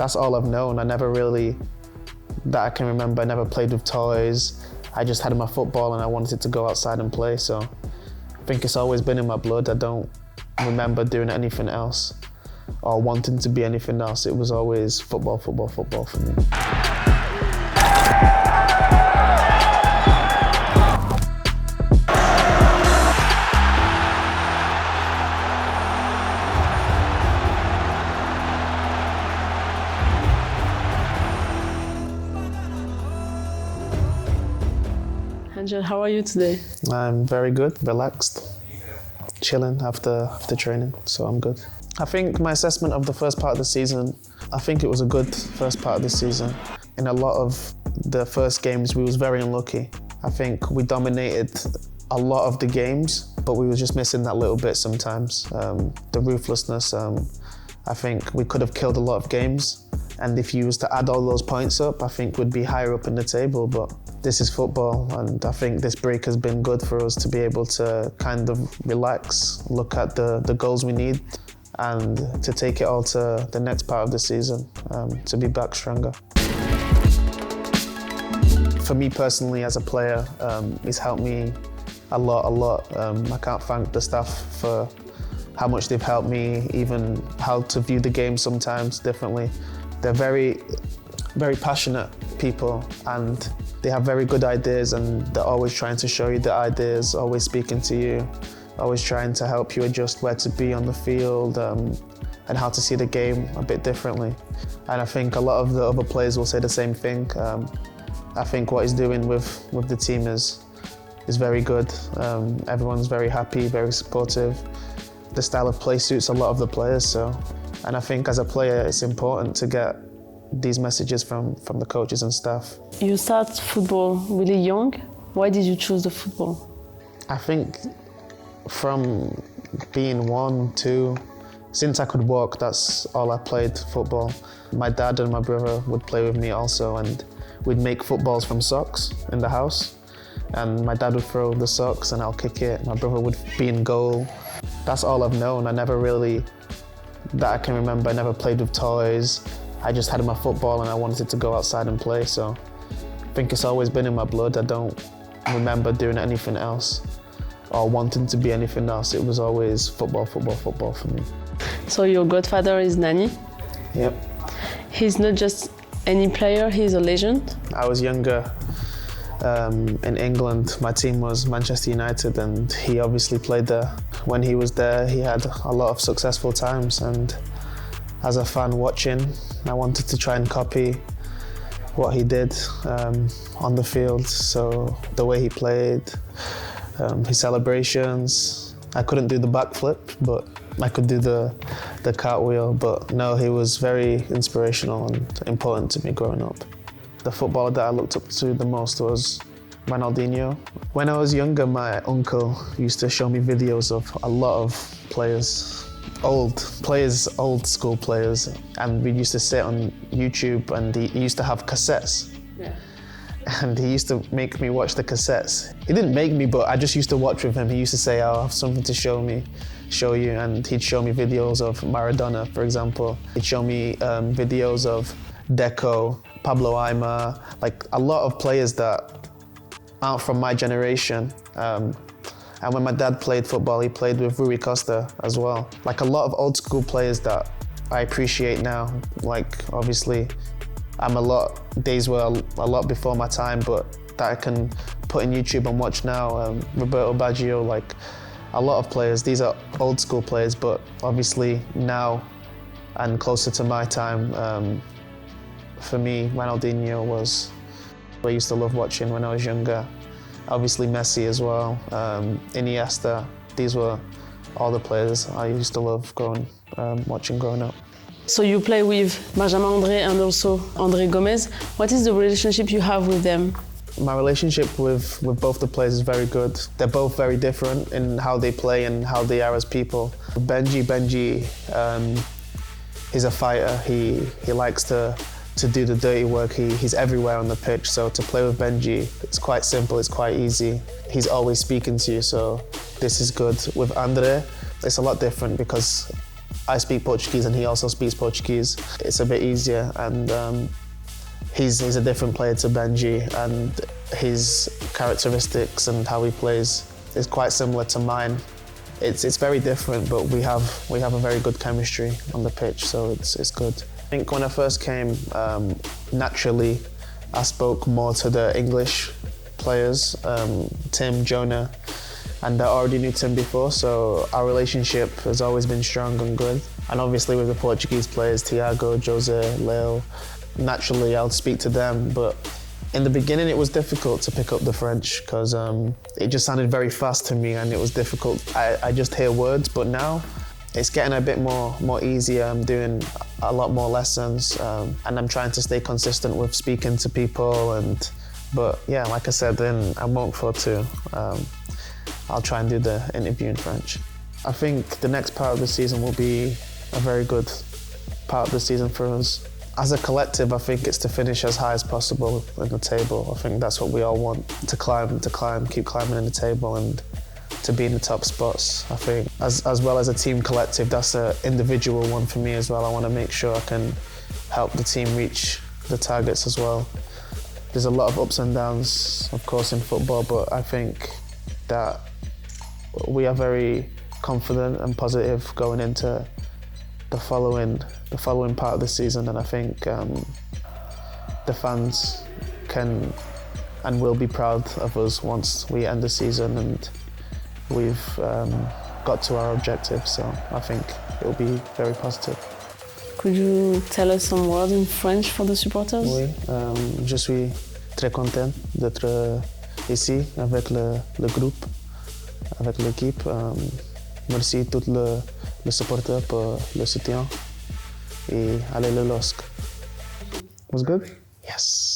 That's all I've known. I never really, that I can remember, I never played with toys. I just had my football and I wanted to go outside and play. So I think it's always been in my blood. I don't remember doing anything else or wanting to be anything else. It was always football, football, football for me. Angel, how are you today? I'm very good, relaxed, chilling after training, so I'm good. I think my assessment of the first part of the season, I think it was a good first part of the season. In a lot of the first games, we was very unlucky. I think we dominated a lot of the games, but we were just missing that little bit sometimes. The ruthlessness, I think we could have killed a lot of games. And if you was to add all those points up, I think we'd be higher up in the table, but this is football, and I think this break has been good for us to be able to kind of relax, look at the goals we need, and to take it all to the next part of the season, to be back stronger. For me personally, as a player, it's helped me a lot. I can't thank the staff for how much they've helped me, even how to view the game sometimes differently. They're very, very passionate people, and they have very good ideas, and they're always trying to show you the ideas, always speaking to you, always trying to help you adjust where to be on the field, and how to see the game a bit differently. And I think a lot of the other players will say the same thing. I think what he's doing with the team is very good. Everyone's very happy, very supportive. The style of play suits a lot of the players, and I think as a player, it's important to get these messages from the coaches and staff. You start football really young. Why did you choose the football? I think from being 1, 2, since I could walk, that's all I played football. My dad and my brother would play with me also, and we'd make footballs from socks in the house. And my dad would throw the socks and I'll kick it. My brother would be in goal. That's all I've known. I never really, that I can remember, I never played with toys. I just had my football and I wanted to go outside and play. So I think it's always been in my blood. I don't remember doing anything else or wanting to be anything else. It was always football, football, football for me. So your godfather is Nani? Yep. He's not just any player, he's a legend. I was younger in England. My team was Manchester United, and he obviously played there. When he was there, he had a lot of successful times, and as a fan watching, I wanted to try and copy what he did on the field. So the way he played, his celebrations. I couldn't do the backflip, but I could do the cartwheel. But no, he was very inspirational and important to me growing up. The footballer that I looked up to the most was Ronaldinho. When I was younger, my uncle used to show me videos of a lot of players, old school players, and we used to sit on YouTube, and he used to have cassettes. Yeah. And he used to make me watch the cassettes. He didn't make me, but I just used to watch with him. He used to say, "Oh, I have something to show you," and he'd show me videos of Maradona, for example. He'd show me videos of Deco, Pablo Aimar, like a lot of players that aren't from my generation. And when my dad played football, he played with Rui Costa as well. Like a lot of old school players that I appreciate now. Like obviously, days were a lot before my time, but that I can put in YouTube and watch now. Roberto Baggio, like a lot of players. These are old school players, but obviously now and closer to my time, for me, Ronaldinho was who I used to love watching when I was younger. Obviously Messi as well, Iniesta. These were all the players I used to love watching growing up. So you play with Benjamin André and also André Gomes. What is the relationship you have with them? My relationship with both the players is very good. They're both very different in how they play and how they are as people. Benji, he's a fighter. He likes to do the dirty work. He's everywhere on the pitch. So to play with Benji, it's quite simple, it's quite easy. He's always speaking to you, so this is good. With Andre, it's a lot different because I speak Portuguese and he also speaks Portuguese, it's a bit easier. And he's a different player to Benji, and his characteristics and how he plays is quite similar to mine. It's very different, but we have a very good chemistry on the pitch, so it's good. I think when I first came, naturally, I spoke more to the English players, Tim, Jonah, and I already knew Tim before, so our relationship has always been strong and good. And obviously with the Portuguese players, Tiago, Jose, Leo, naturally I'll speak to them, but in the beginning it was difficult to pick up the French because it just sounded very fast to me and it was difficult. I just hear words, but now it's getting a bit more easier. I'm doing a lot more lessons and I'm trying to stay consistent with speaking to people. But yeah, like I said, in a month or two, I'll try and do the interview in French. I think the next part of the season will be a very good part of the season for us. As a collective, I think it's to finish as high as possible in the table. I think that's what we all want, to climb, keep climbing in the table and to be in the top spots. I think as well as a team collective, that's an individual one for me as well. I want to make sure I can help the team reach the targets as well. There's a lot of ups and downs, of course, in football, but I think that we are very confident and positive going into the following part of the season, and I think the fans can and will be proud of us once we end the season and we've got to our objective. So I think it will be very positive. Could you tell us some words in French for the supporters? Oui, je suis très content d'être ici avec le groupe, avec l'équipe. Merci tout le supporter pour le soutien et allez le LOSC. Was good? Yes.